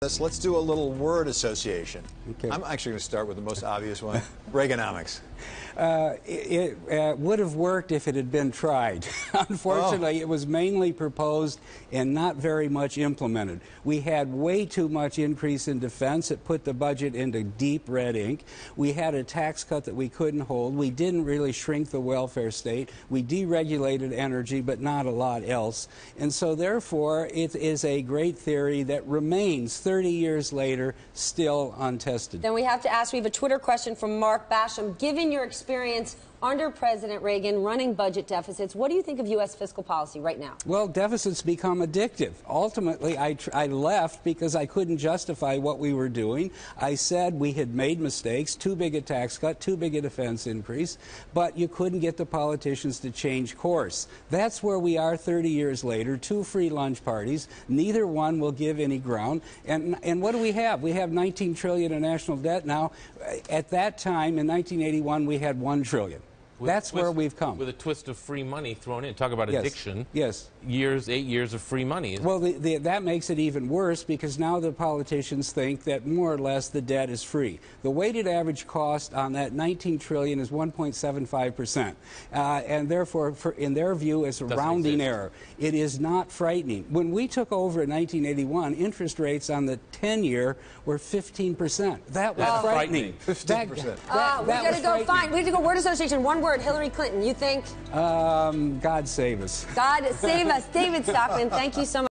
Let's do a little word association. Okay. I'm actually going to start with the most obvious one, Reaganomics. It would have worked if it had been tried. Unfortunately, It was mainly proposed and not very much implemented. We had way too much increase in defense. It put the budget into deep red ink. We had a tax cut that we couldn't hold. We didn't really shrink the welfare state. We deregulated energy, but not a lot else. And so, therefore, it is a great theory that remains 30 years later still untested. Then we have to ask, we have a Twitter question from Mark Basham. Given your experience under President Reagan running budget deficits, what do you think of U.S. fiscal policy right now? Well, deficits become addictive. Ultimately, I left because I couldn't justify what we were doing. I said we had made mistakes, too big a tax cut, too big a defense increase, but you couldn't get the politicians to change course. That's where we are 30 years later, two free lunch parties. Neither one will give any ground. And what do we have? We have $19 trillion in national debt now. At that time, in 1981, we had $1 trillion. That's where we've come. With a twist of free money thrown in. Talk about addiction. Yes. 8 years of free money. Well, that makes it even worse because now the politicians think that more or less the debt is free. The weighted average cost on that $19 trillion is 1.75%. And therefore, in their view, it's a rounding error. It is not frightening. When we took over in 1981, interest rates on the 10-year were 15%. That was frightening. 15%. We got to go find. We have to go word association. One word, Hillary Clinton. You think? God save us. God save us. David Stockman, thank you so much.